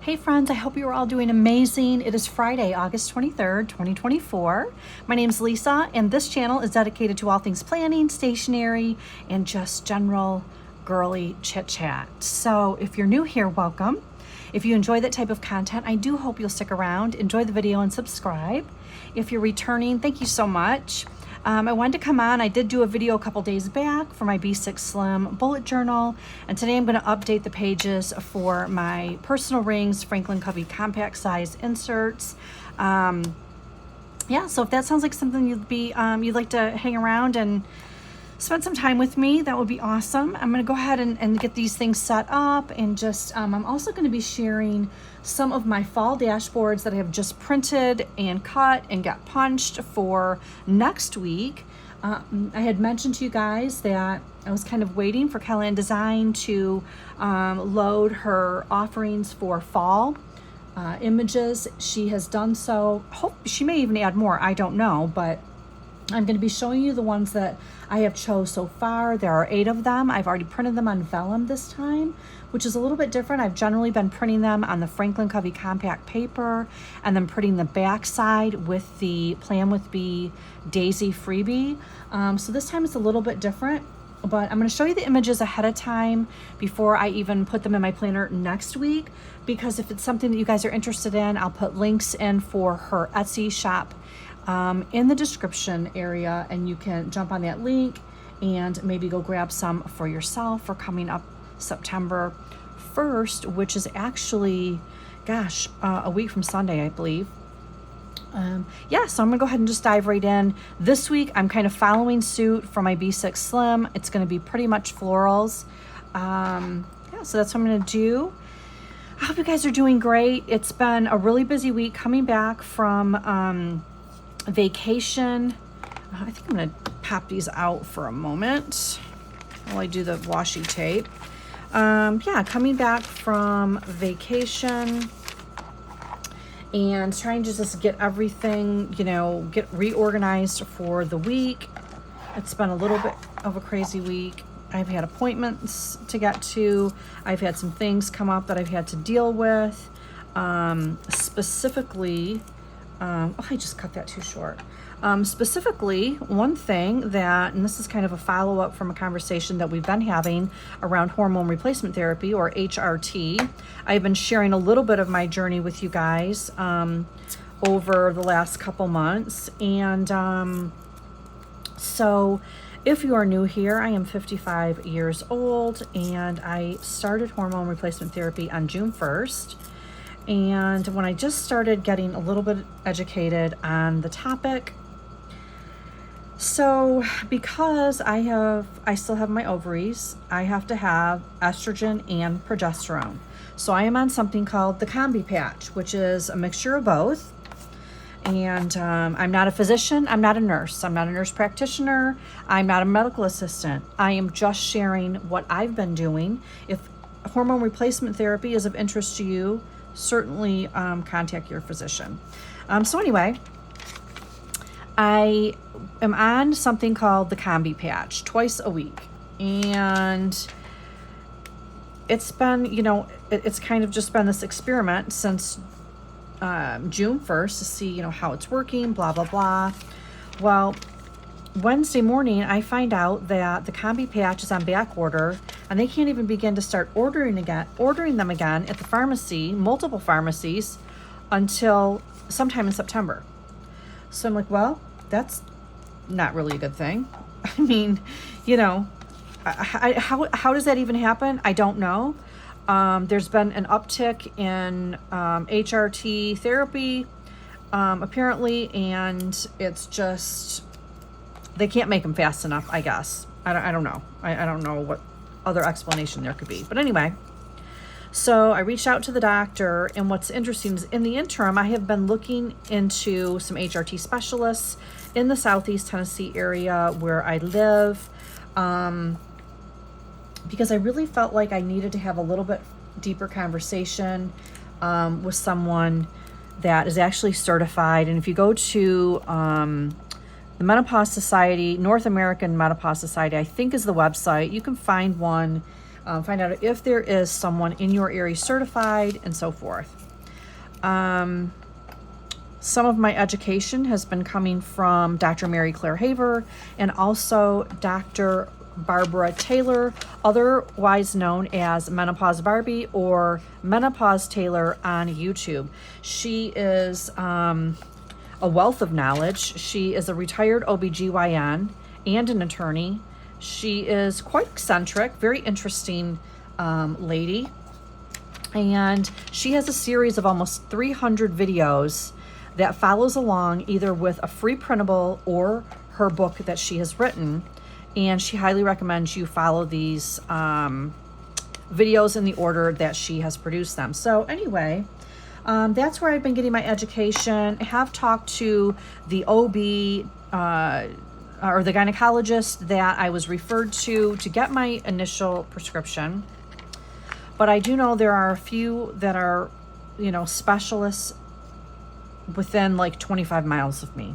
Hey friends, I hope you are all doing amazing. It is Friday, August 23rd, 2024. My name is Lisa, and this channel is dedicated to all things planning, stationery, and just general girly chit chat. So if you're new here, welcome. If you enjoy that type of content, I do hope you'll stick around, enjoy the video, and subscribe. If you're returning, thank you so much. I wanted to come on. I did do a video a couple days back for my B6 Slim bullet journal, and today I'm going to update the pages for my personal rings, Franklin Covey compact size inserts. Yeah, so if that sounds like something you'd like to hang around and spend some time with me, that would be awesome. I'm going to go ahead and get these things set up, and just I'm also going to be sharing some of my fall dashboards that I have just printed and cut and got punched for next week. I had mentioned to you guys that I was kind of waiting for Kellyanne Design to load her offerings for fall images. She has done so. Hope she may even add more, I don't know, but I'm going to be showing you the ones that I have chose so far. There are 8 of them. I've already printed them on vellum this time, which is a little bit different. I've generally been printing them on the Franklin Covey compact paper and then printing the back side with the Plan With Bee Daisy freebie. So this time it's a little bit different, but I'm going to show you the images ahead of time before I even put them in my planner next week, because if it's something that you guys are interested in, I'll put links in for her Etsy shop in the description area, and you can jump on that link and maybe go grab some for yourself for coming up September 1st, which is actually, gosh, a week from Sunday, I believe. Yeah, so I'm gonna go ahead and just dive right in. This week, I'm kind of following suit for my B6 Slim. It's gonna be pretty much florals. Yeah, so that's what I'm gonna do. I hope you guys are doing great. It's been a really busy week coming back from vacation. I think I'm gonna pop these out for a moment while I do the washi tape. Yeah, coming back from vacation and trying to just get everything, get reorganized for the week. It's been a little bit of a crazy week. I've had appointments to get to. I've had some things come up that I've had to deal with. Specifically, I just cut that too short. Specifically, one thing that, and this is kind of a follow-up from a conversation that we've been having around hormone replacement therapy, or HRT. I've been sharing a little bit of my journey with you guys over the last couple months. And so if you are new here, I am 55 years old, and I started hormone replacement therapy on June 1st. And when I just started getting a little bit educated on the topic, so because I still have my ovaries, I have to have estrogen and progesterone. So I am on something called the Combi Patch, which is a mixture of both. And I'm not a physician, I'm not a nurse, I'm not a nurse practitioner, I'm not a medical assistant. I am just sharing what I've been doing. If hormone replacement therapy is of interest to you, certainly contact your physician. So anyway, I am on something called the Combi Patch twice a week, and it's been, it's kind of just been this experiment since June 1st to see, how it's working, blah, blah, blah. Well, Wednesday morning, I find out that the Combi Patch is on back order, and they can't even begin to start ordering them again at the pharmacy, multiple pharmacies, until sometime in September. So I'm like, well, that's not really a good thing. I mean, how does that even happen? I don't know. There's been an uptick in HRT therapy, apparently, and it's just, they can't make them fast enough, I guess. I don't know. I don't know what other explanation there could be. But anyway, so I reached out to the doctor, and what's interesting is in the interim, I have been looking into some HRT specialists in the Southeast Tennessee area where I live, because I really felt like I needed to have a little bit deeper conversation with someone that is actually certified. And if you go to the Menopause Society, North American Menopause Society, I think is the website. You can find one Find out if there is someone in your area certified and so forth. Some of my education has been coming from Dr. Mary Claire Haver and also Dr. Barbara Taylor, otherwise known as Menopause Barbie or Menopause Taylor on YouTube. She is a wealth of knowledge. She is a retired OBGYN and an attorney. She is quite eccentric, very interesting lady. And she has a series of almost 300 videos that follows along either with a free printable or her book that she has written. And she highly recommends you follow these videos in the order that she has produced them. So anyway, that's where I've been getting my education. I have talked to the OB or the gynecologist that I was referred to get my initial prescription. But I do know there are a few that are, specialists within like 25 miles of me.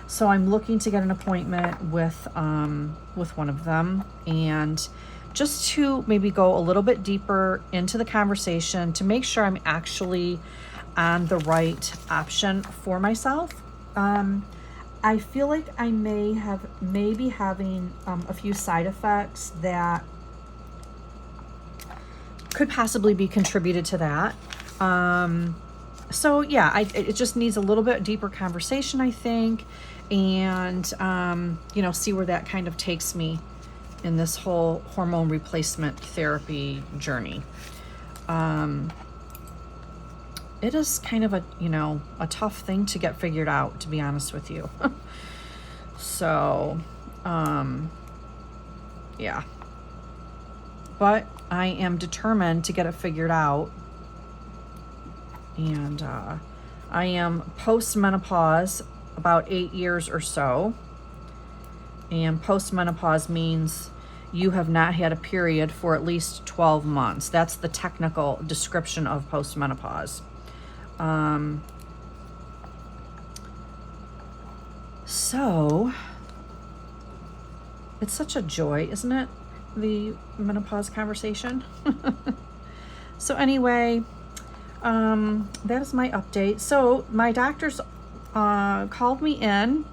So I'm looking to get an appointment with one of them, and just to maybe go a little bit deeper into the conversation to make sure I'm actually on the right option for myself. I feel like I may be having a few side effects that could possibly be contributed to that. So yeah, it just needs a little bit deeper conversation, I think, and see where that kind of takes me in this whole hormone replacement therapy journey. It is kind of a tough thing to get figured out, to be honest with you. So, yeah. But I am determined to get it figured out. And I am post-menopause, about 8 years or so. And post-menopause means you have not had a period for at least 12 months. That's the technical description of post-menopause. So it's such a joy, isn't it? The menopause conversation. So anyway, that is my update. So my doctors called me in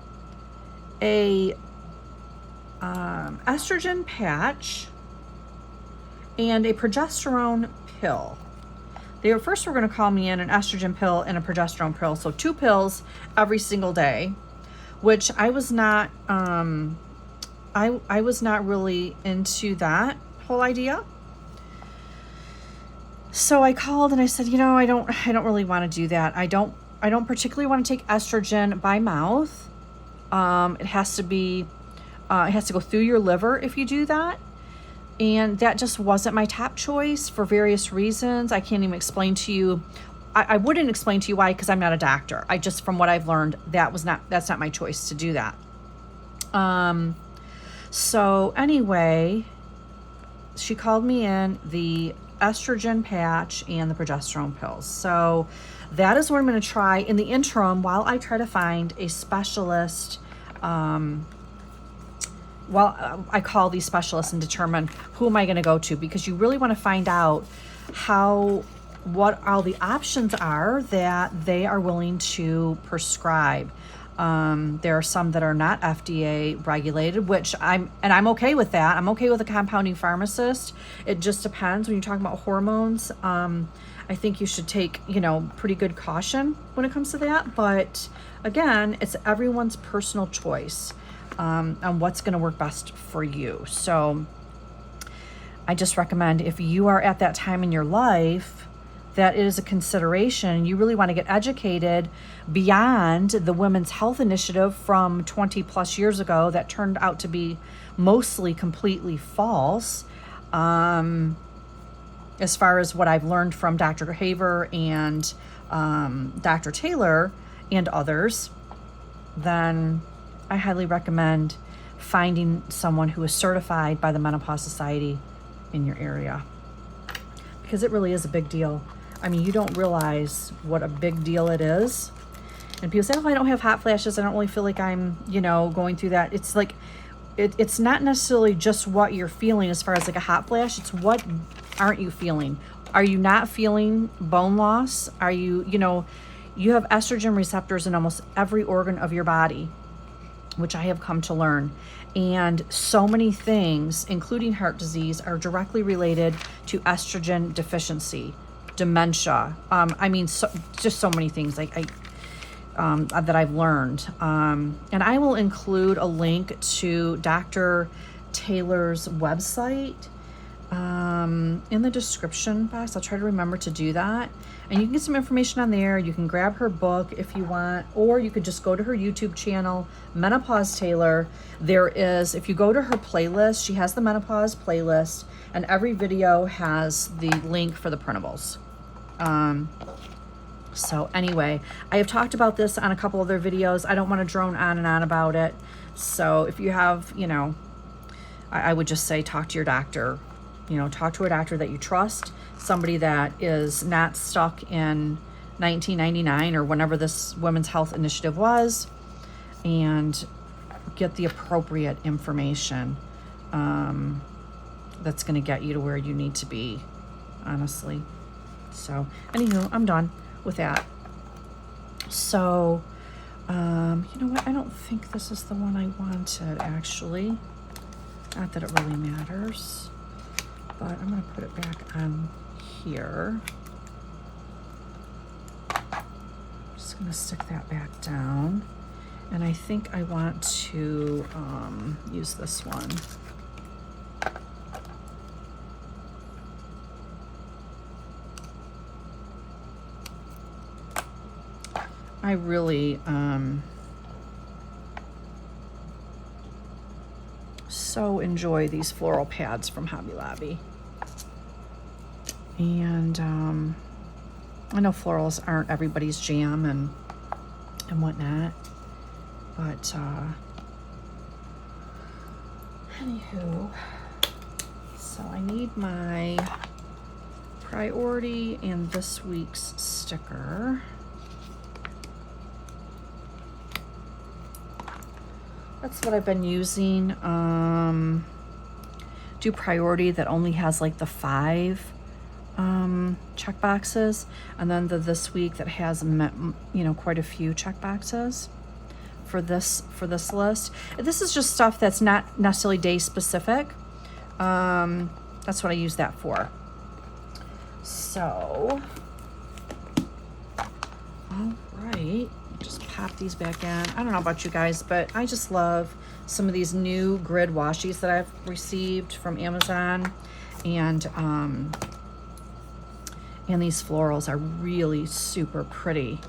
a estrogen patch and a progesterone pill. They first were going to call me in an estrogen pill and a progesterone pill, so 2 pills every single day, which I was not. I was not really into that whole idea. So I called and I said, I don't really want to do that. I don't particularly want to take estrogen by mouth. It has to go through your liver if you do that. And that just wasn't my top choice for various reasons. I can't even explain to you. I wouldn't explain to you why, because I'm not a doctor. From what I've learned, that's not my choice to do that. So anyway, she called me in the estrogen patch and the progesterone pills. So that is what I'm going to try in the interim while I try to find a specialist. I call these specialists and determine who am I going to go to, because you really want to find out what all the options are that they are willing to prescribe. There are some that are not FDA regulated, which I'm okay with that. I'm okay with a compounding pharmacist. It just depends. When you're talking about hormones, I think you should take, pretty good caution when it comes to that. But again, it's everyone's personal choice on what's going to work best for you. So I just recommend, if you are at that time in your life that it is a consideration, you really want to get educated beyond the Women's Health Initiative from 20 plus years ago that turned out to be mostly completely false. As far as what I've learned from Dr. Haver and Dr. Taylor and others, then I highly recommend finding someone who is certified by the Menopause Society in your area, because it really is a big deal. I mean, you don't realize what a big deal it is. And people say, I don't have hot flashes. I don't really feel like I'm, going through that. It's like, it's not necessarily just what you're feeling as far as like a hot flash. It's what aren't you feeling? Are you not feeling bone loss? Are you, you have estrogen receptors in almost every organ of your body, which I have come to learn. And so many things, including heart disease, are directly related to estrogen deficiency, dementia. Just so many things that I've learned. And I will include a link to Dr. Taylor's website in the description box. I'll try to remember to do that. And you can get some information on there. You can grab her book if you want, or you could just go to her YouTube channel, Menopause Taylor. There is, if you go to her playlist, she has the menopause playlist, and every video has the link for the printables. So anyway, I have talked about this on a couple other videos. I don't want to drone on and on about it. So if you have, I would just say talk to your doctor. Talk to a doctor that you trust, somebody that is not stuck in 1999 or whenever this Women's Health Initiative was, and get the appropriate information that's going to get you to where you need to be, honestly. So, anywho, I'm done with that. So, you know what? I don't think this is the one I wanted, actually. Not that it really matters. But I'm going to put it back on here. Just going to stick that back down. And I think I want to use this one. I really so enjoy these floral pads from Hobby Lobby. And I know florals aren't everybody's jam and whatnot, but anywho, so I need my priority and this week's sticker. That's what I've been using. Do priority that only has like the 5 check boxes, and then the this week that has quite a few check boxes for this list. This is just stuff that's not necessarily day specific. That's what I use that for. So, all right, just pop these back in. I don't know about you guys, but I just love some of these new grid washies that I've received from Amazon, and these florals are really super pretty.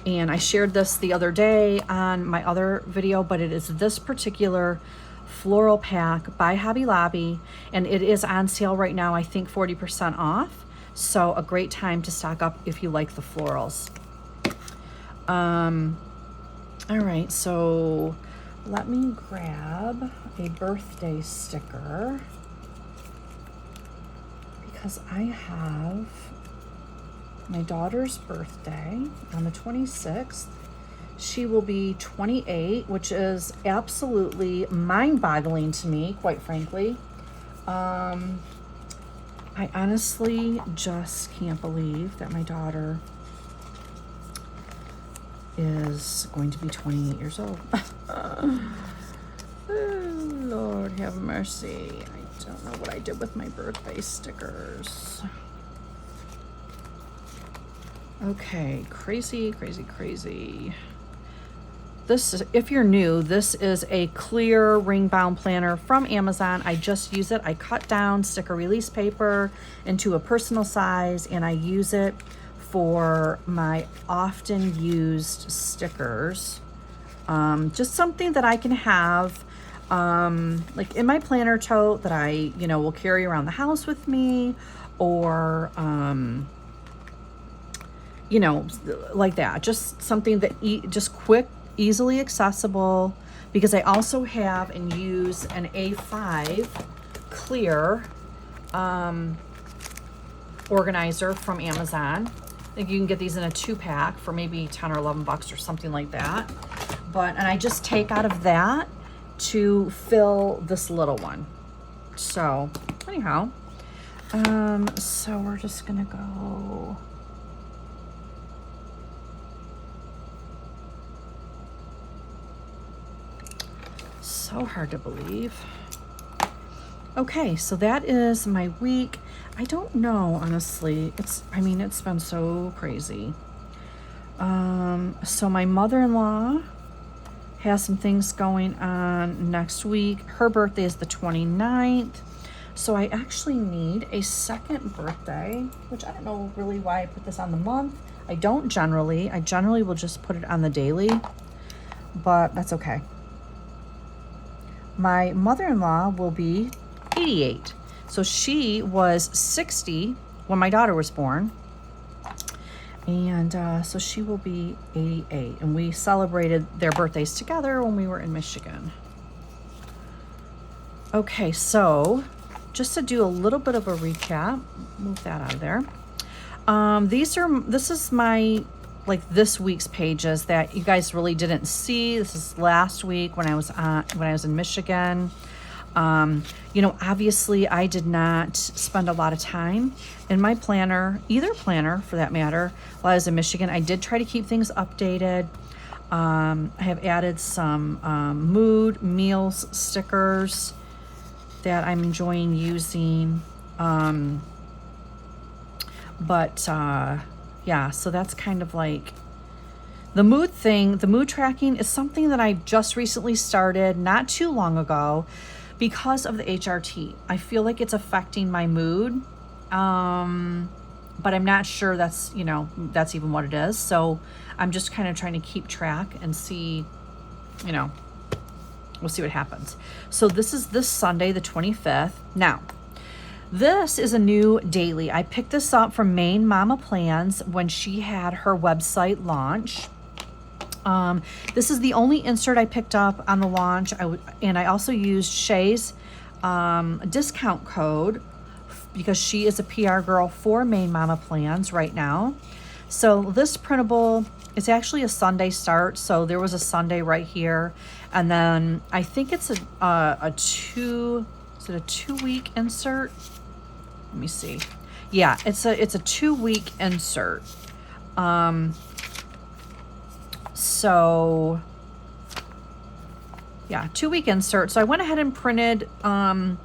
And I shared this the other day on my other video, but it is this particular floral pack by Hobby Lobby, and it is on sale right now, I think 40% off. So a great time to stock up if you like the florals. All right, so let me grab a birthday sticker, because I have my daughter's birthday on the 26th. She will be 28, which is absolutely mind-boggling to me, quite frankly. I honestly just can't believe that my daughter is going to be 28 years old. Oh, Lord have mercy. I don't know what I did with my birthday stickers. Okay, crazy. This is, if you're new, this is a clear ring bound planner from Amazon. I just use it. I cut down sticker release paper into a personal size, and I use it for my often used stickers. Just something that I can have like in my planner tote that I, will carry around the house with me, or like that. Just something that just quick, easily accessible, because I also have and use an A5 clear organizer from Amazon. I think you can get these in a 2-pack for maybe 10 or $11 or something like that. And I just take out of that to fill this little one. So anyhow, so we're just gonna go. So hard to believe. Okay, so that is my week. I don't know, honestly. It's been so crazy. So my mother-in-law has some things going on next week. Her birthday is the 29th. So I actually need a second birthday, which I don't know really why I put this on the month. I don't generally. I generally will just put it on the daily, but that's okay. My mother-in-law will be 88. So she was 60 when my daughter was born. And so she will be 88. And we celebrated their birthdays together when we were in Michigan. Okay, so just to do a little bit of a recap, move that out of there. This is my, like, this week's pages that you guys really didn't see. This is last week when I was in Michigan. Obviously I did not spend a lot of time in my planner, either planner for that matter, while I was in Michigan. I did try to keep things updated. I have added some mood meals stickers that I'm enjoying using. Yeah, so that's kind of like the mood thing. The mood tracking is something that I just recently started not too long ago because of the HRT. I feel like it's affecting my mood, but I'm not sure that's even what it is. So I'm just kind of trying to keep track and see, we'll see what happens. So this is this Sunday, the 25th. Now, this is a new daily. I picked this up from Maine Mama Plans when she had her website launch. This is the only insert I picked up on the launch. And I also used Shay's discount code because she is a PR girl for Maine Mama Plans right now. So this printable is actually a Sunday start. So there was a Sunday right here. And then I think it's a 2-week insert? Let me see. Yeah, it's a 2-week insert. So yeah, 2-week insert. So I went ahead and printed on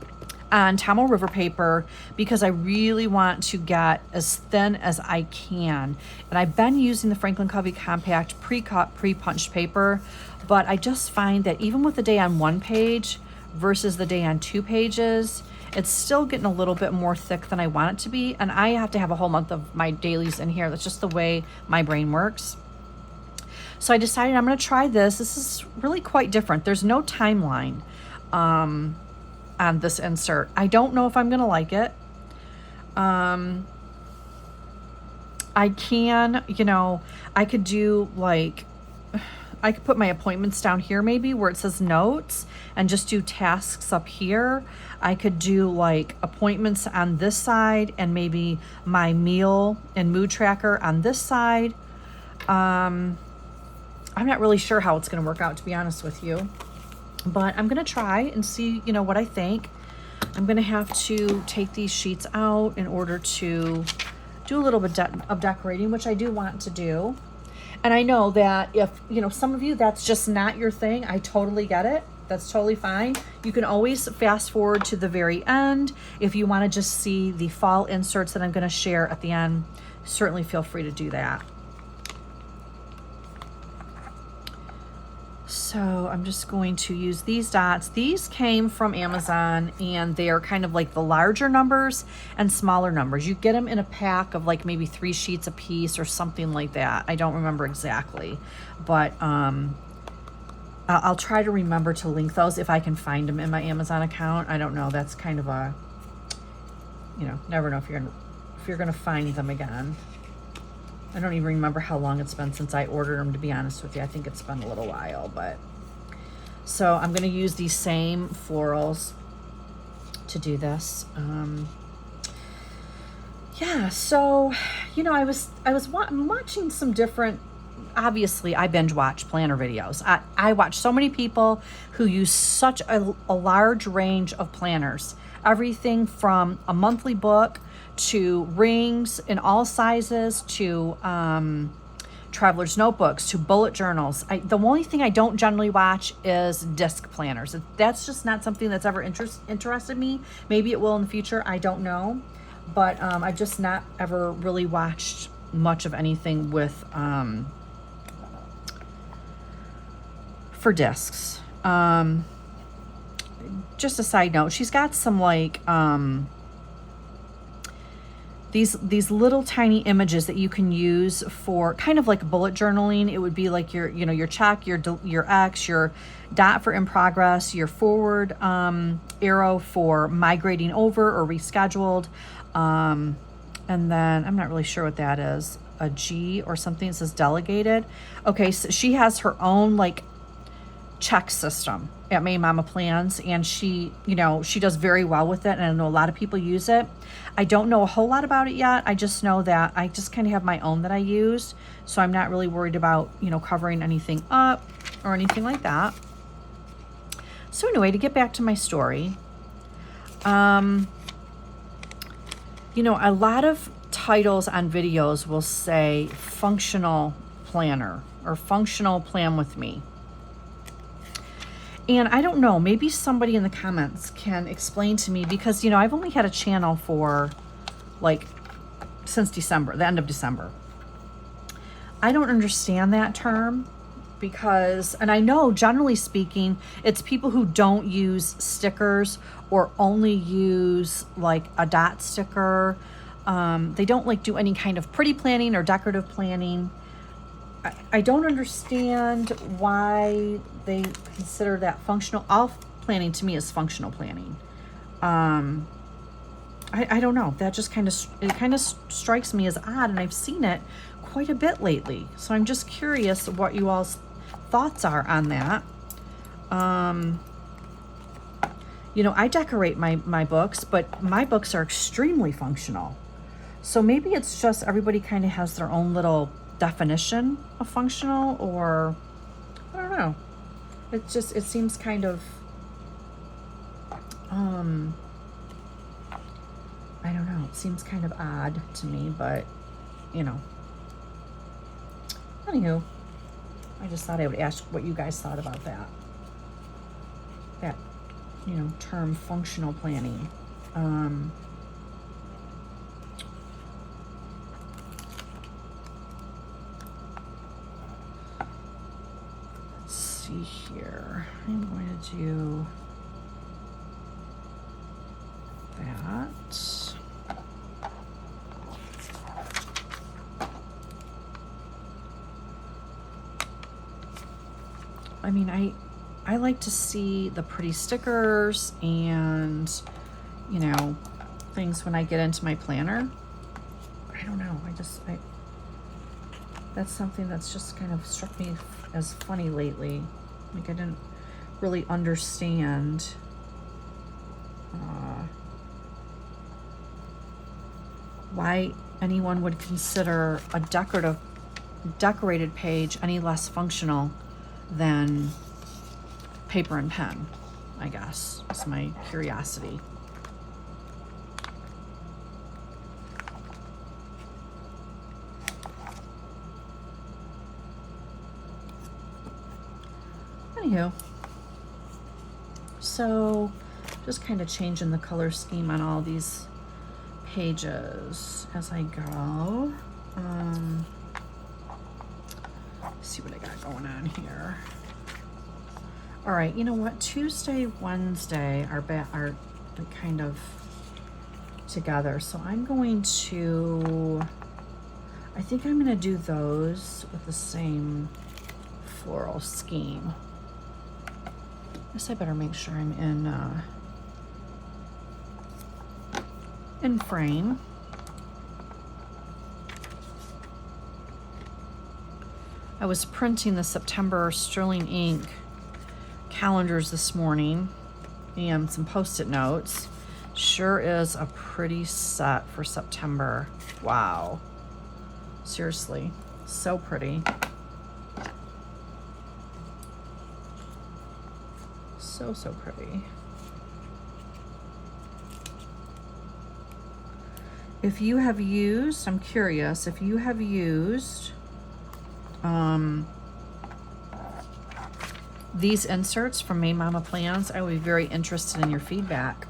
Tamil River paper because I really want to get as thin as I can. And I've been using the Franklin Covey Compact pre-cut, pre-punched paper, but I just find that even with the day on 1 page versus the day on 2 pages, it's still getting a little bit more thick than I want it to be. And I have to have a whole month of my dailies in here. That's just the way my brain works. So I decided I'm going to try this. This is really quite different. There's no timeline on this insert. I don't know if I'm going to like it. I can, I could do I could put my appointments down here maybe where it says notes and just do tasks up here. I could do appointments on this side and maybe my meal and mood tracker on this side. I'm not really sure how it's going to work out, to be honest with you, but I'm going to try and see, what I think. I'm going to have to take these sheets out in order to do a little bit of decorating, which I do want to do. And I know that if, some of you, that's just not your thing. I totally get it. That's totally fine. You can always fast forward to the very end. If you want to just see the fall inserts that I'm going to share at the end, certainly feel free to do that. So I'm just going to use these dots. These came from Amazon and they are kind of like the larger numbers and smaller numbers. You get them in a pack of maybe 3 sheets a piece or something like that. I don't remember exactly, but I'll try to remember to link those if I can find them in my Amazon account. I don't know. That's kind of a, never know if you're going to find them again. I don't even remember how long it's been since I ordered them, to be honest with you. I think it's been a little while, but so I'm going to use these same florals to do this. Yeah, so I'm watching some different obviously I binge watch planner videos. I watch so many people who use such a large range of planners. Everything from a monthly book to rings in all sizes to traveler's notebooks to bullet journals. The only thing I don't generally watch is disc planners. That's just not something that's ever interested me. Maybe it will in the future. I don't know. But I've just not ever really watched much of anything with for discs. Just a side note, she's got some like these little tiny images that you can use for kind of like bullet journaling. It would be like your, you know, your check, your X, your dot for in progress, your forward arrow for migrating over or rescheduled. And then I'm not really sure what that is, a G or something that says delegated. Okay, so she has her own like check system at May Mama Plans, and she, you know, she does very well with it, and I know a lot of people use it. I don't know a whole lot about it yet. I just know that I just kind of have my own that I use, so I'm not really worried about, you know, covering anything up or anything like that. So anyway, to get back to my story, you know, a lot of titles on videos will say functional planner or functional plan with me. And I don't know, maybe somebody in the comments can explain to me, because, you know, I've only had a channel for like since December, the end of December. I don't understand that term because, and I know generally speaking, it's people who don't use stickers or only use like a dot sticker. They don't like do any kind of pretty planning or decorative planning. I don't understand why they consider that functional. All planning to me is functional planning. I don't know. That just kind of strikes me as odd, and I've seen it quite a bit lately. So I'm just curious what you all's thoughts are on that. You know, I decorate my books, but my books are extremely functional. So maybe it's just everybody kind of has their own little definition of functional, or I don't know. It seems kind of I don't know, it seems kind of odd to me, but you know, anywho, I just thought I would ask what you guys thought about that you know, term functional planning. See here, I'm going to do that. I mean, I like to see the pretty stickers and, you know, things when I get into my planner. I don't know, that's something that's just kind of struck me as funny lately. Like I didn't really understand why anyone would consider a decorated page any less functional than paper and pen, I guess. That's my curiosity. Anywho, so just kind of changing the color scheme on all these pages as I go. See what I got going on here. All right, you know what? Tuesday, Wednesday are kind of together, so I'm going to. I think I'm going to do those with the same floral scheme. I guess I better make sure I'm in frame. I was printing the September sterling ink calendars this morning and some post-it notes. Sure is a pretty set for September. Wow. Seriously, so pretty. So, so pretty. If you have used, I'm curious, if you have used these inserts from May Mama Plans, I would be very interested in your feedback.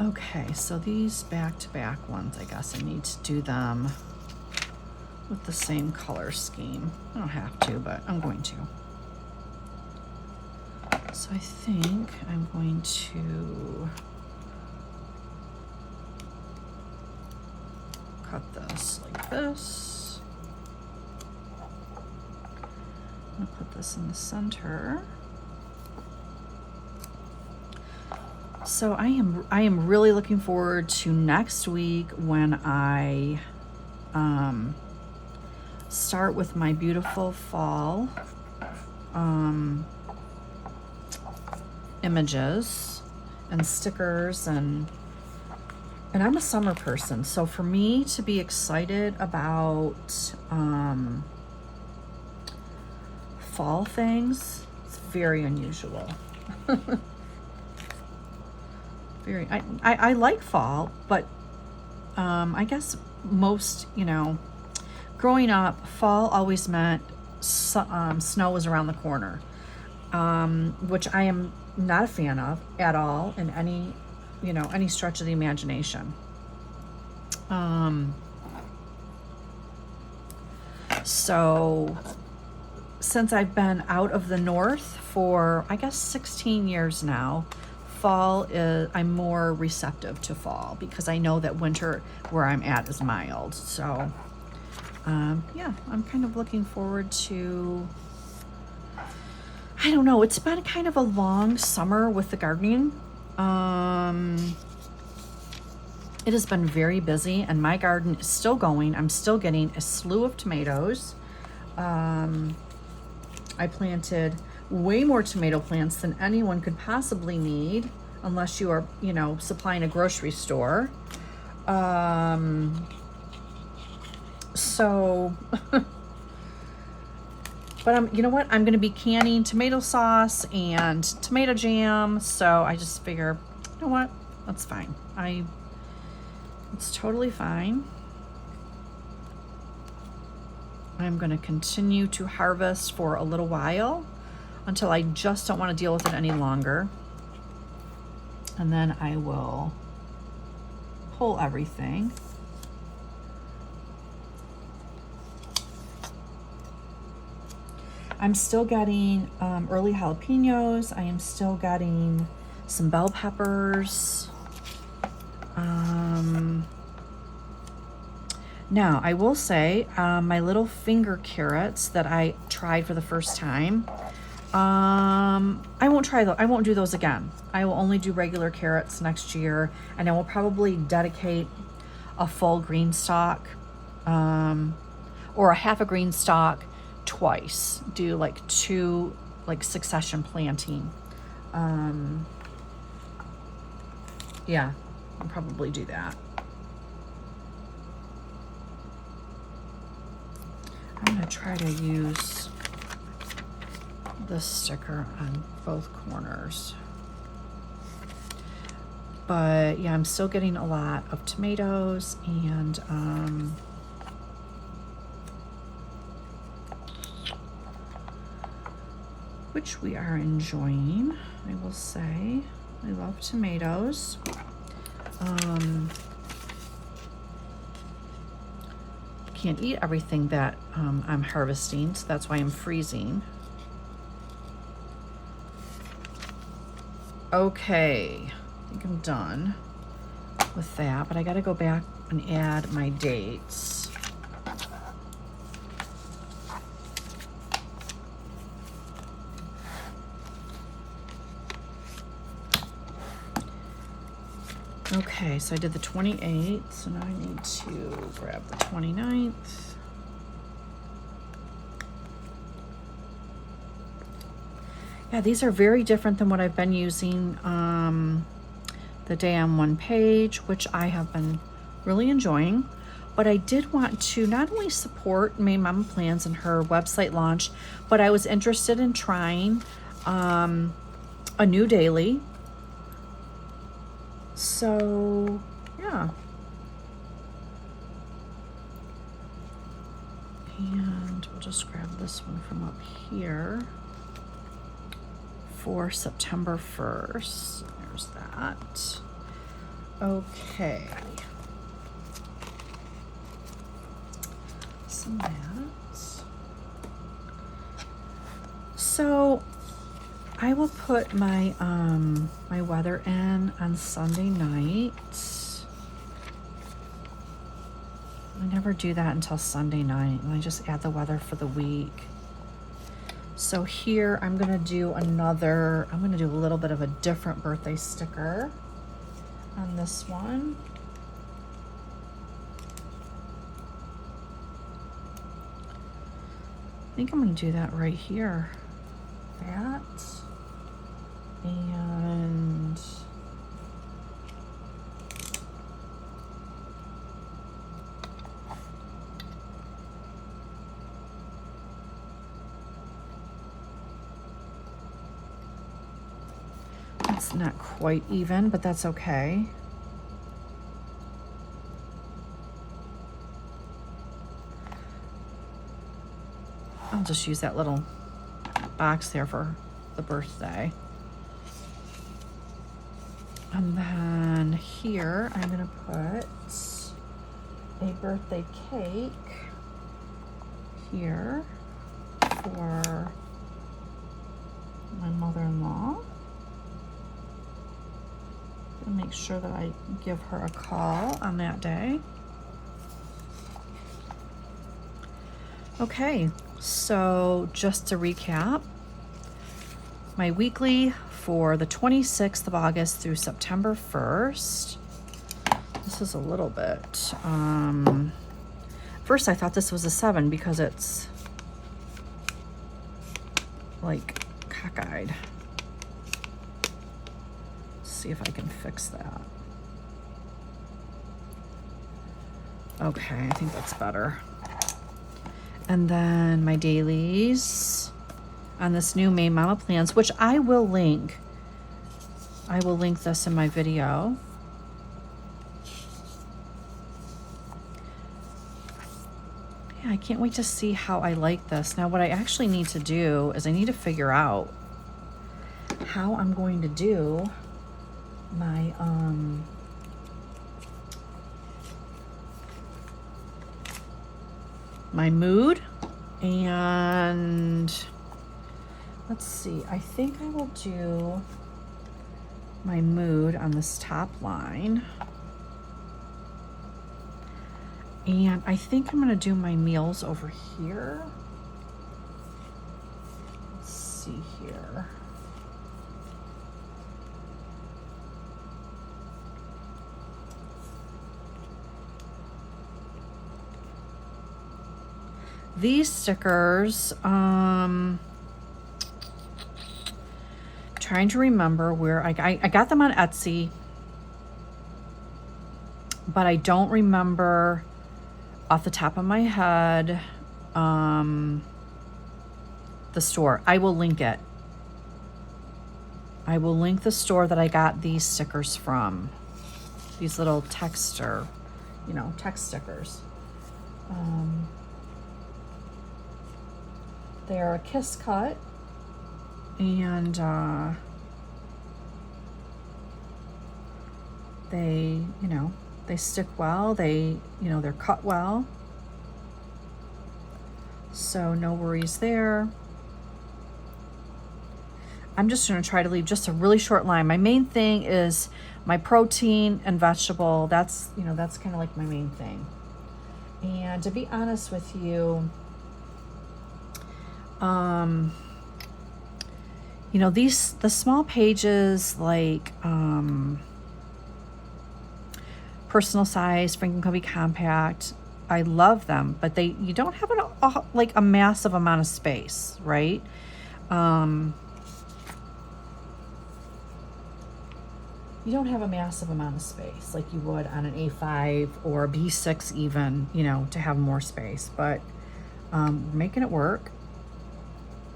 Okay, so these back-to-back ones, I guess I need to do them with the same color scheme. I don't have to, but I'm going to. So I think I'm going to cut this like this. I'm gonna put this in the center. So I am really looking forward to next week when I start with my beautiful fall images and stickers, and I'm a summer person, so for me to be excited about fall things, it's very unusual. Very, I like fall, but I guess most, you know, growing up, fall always meant snow was around the corner, which I am not a fan of at all in any, you know, any stretch of the imagination. So since I've been out of the north for, I guess, 16 years now, fall is, I'm more receptive to fall because I know that winter where I'm at is mild. So yeah, I'm kind of looking forward to, I don't know, it's been kind of a long summer with the gardening. It has been very busy and my garden is still going. I'm still getting a slew of tomatoes. I planted way more tomato plants than anyone could possibly need, unless you are, you know, supplying a grocery store. So, but you know what? I'm going to be canning tomato sauce and tomato jam. So I just figure, you know what? That's fine. It's totally fine. I'm going to continue to harvest for a little while until I just don't want to deal with it any longer. And then I will pull everything. I'm still getting early jalapenos. I am still getting some bell peppers. Now, I will say, my little finger carrots that I tried for the first time, I won't try those. I won't do those again. I will only do regular carrots next year, and I will probably dedicate a full green stalk, or a half a green stalk twice. Do like 2 like succession planting. Yeah, I'll probably do that. I'm gonna try to use this sticker on both corners. But yeah, I'm still getting a lot of tomatoes and which we are enjoying, I will say. I love tomatoes. Can't eat everything that I'm harvesting, so that's why I'm freezing. Okay, I think I'm done with that, but I gotta go back and add my dates. Okay, so I did the 28th, so now I need to grab the 29th. Yeah, these are very different than what I've been using the day on one page, which I have been really enjoying. But I did want to not only support May Mama Plans and her website launch, but I was interested in trying a new daily. So, yeah. And we'll just grab this one from up here for September 1st. There's that. Okay. Some of that. So I will put my my weather in on Sunday night. I never do that until Sunday night, and I just add the weather for the week. So here I'm gonna do a little bit of a different birthday sticker on this one. I think I'm gonna do that right here. That. And it's not quite even, but that's okay. I'll just use that little box there for the birthday. And then here I'm gonna put a birthday cake here for my mother-in-law. And make sure that I give her a call on that day. Okay, so just to recap, my weekly for the 26th of August through September 1st. This is a little bit, first I thought this was a 7 because it's like cockeyed. Let's see if I can fix that. Okay, I think that's better. And then my dailies on this new May Mama Plans, which I will link. I will link this in my video. Yeah, I can't wait to see how I like this. Now, what I actually need to do is I need to figure out how I'm going to do my my mood. And let's see, I think I will do my mood on this top line. And I think I'm gonna do my meals over here. Let's see here. These stickers, trying to remember where I got them on Etsy, but I don't remember off the top of my head the store. I will link it. I will link the store that I got these stickers from. These little text stickers. They're a kiss cut, and they stick well. They're cut well, so no worries there. I'm just going to try to leave just a really short line. My main thing is my protein and vegetable. That's kind of like my main thing. And to be honest with you, the small pages like personal size, Franklin Covey Compact, I love them, but you don't have a massive amount of space, right? you don't have a massive amount of space like you would on an A5 or a B6 even, you know, to have more space. But we're making it work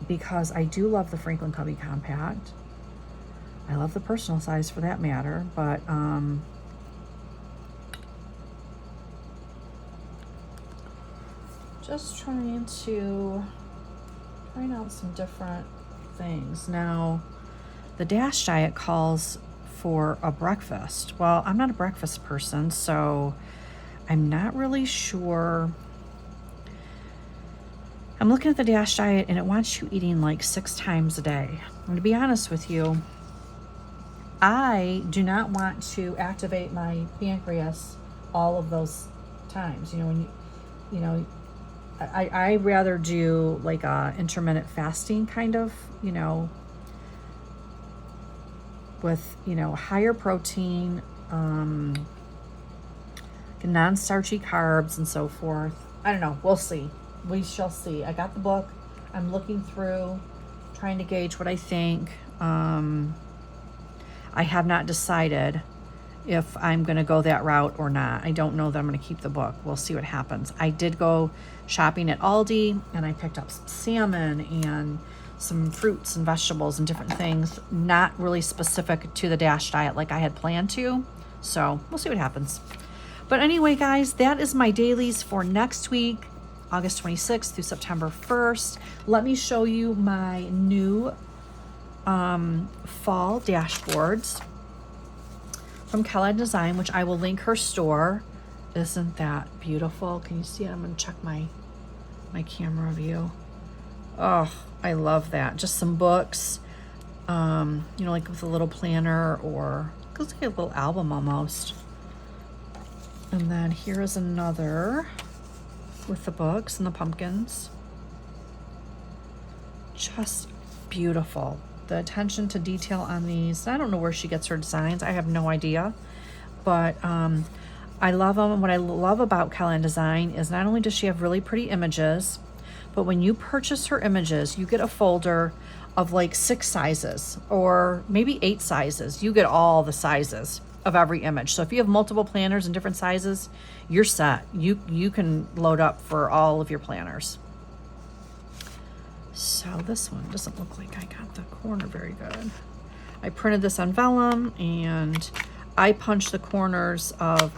because I do love the Franklin Covey Compact. I love the personal size for that matter, but just trying out some different things. Now, the DASH diet calls for a breakfast. Well, I'm not a breakfast person, so I'm not really sure. I'm looking at the DASH diet and it wants you eating like 6 times a day. And to be honest with you, I do not want to activate my pancreas all of those times. You know, when you know, I rather do like a intermittent fasting kind of, you know, with, you know, higher protein, non-starchy carbs and so forth. I don't know. We'll see. We shall see. I got the book. I'm looking through, trying to gauge what I think. I have not decided if I'm going to go that route or not. I don't know that I'm going to keep the book. We'll see what happens. I did go shopping at Aldi and I picked up some salmon and some fruits and vegetables and different things, not really specific to the DASH diet like I had planned to. So we'll see what happens. But anyway, guys, that is my dailies for next week, August 26th through September 1st. Let me show you my new fall dashboards from Kellogg Design, which I will link her store. Isn't that beautiful? Can you see it? I'm going to check my camera view. Oh, I love that. Just some books, you know, like with a little planner, or it looks like a little album almost. And then here is another with the books and the pumpkins. Just beautiful. The attention to detail on these. I don't know where she gets her designs. I have no idea. But I love them. And what I love about Kellogg Design is not only does she have really pretty images, but when you purchase her images, you get a folder of like 6 sizes or maybe 8 sizes. You get all the sizes of every image. So if you have multiple planners in different sizes, you're set. You can load up for all of your planners. So this one doesn't look like I got the corner very good. I printed this on vellum and I punched the corners of,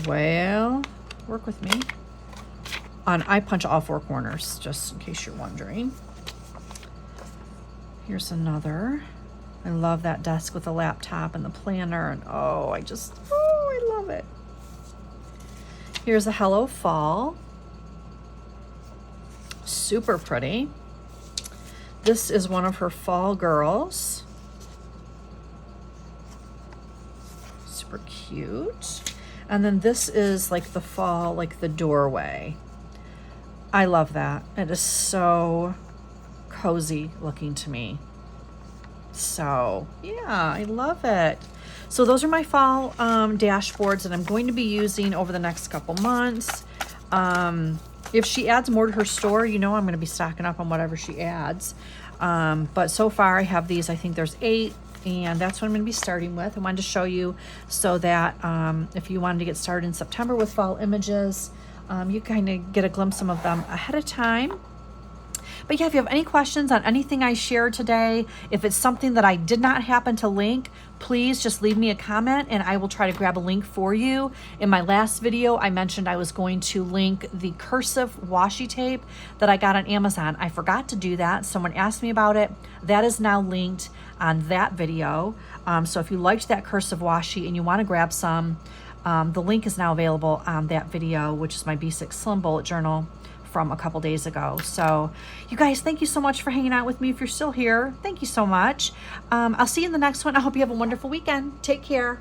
well, work with me. I punch all 4 corners, just in case you're wondering. Here's another. I love that desk with the laptop and the planner, and I love it. Here's a Hello Fall. Super pretty. This is one of her fall girls. Super cute. And then this is like the fall, like the doorway. I love that. It is so cozy looking to me. So yeah, I love it. So those are my fall dashboards that I'm going to be using over the next couple months. If she adds more to her store, you know I'm going to be stocking up on whatever she adds. But so far I have these, I think there's 8, and that's what I'm going to be starting with. I wanted to show you so that if you wanted to get started in September with fall images, you kind of get a glimpse of them ahead of time. But yeah, if you have any questions on anything I shared today, if it's something that I did not happen to link, please just leave me a comment and I will try to grab a link for you. In my last video, I mentioned I was going to link the cursive washi tape that I got on Amazon. I forgot to do that. Someone asked me about it. That is now linked on that video. So if you liked that cursive washi and you want to grab some, the link is now available on that video, which is my B6 Slim Bullet Journal from a couple days ago. So you guys, thank you so much for hanging out with me. If you're still here, thank you so much. I'll see you in the next one. I hope you have a wonderful weekend. Take care.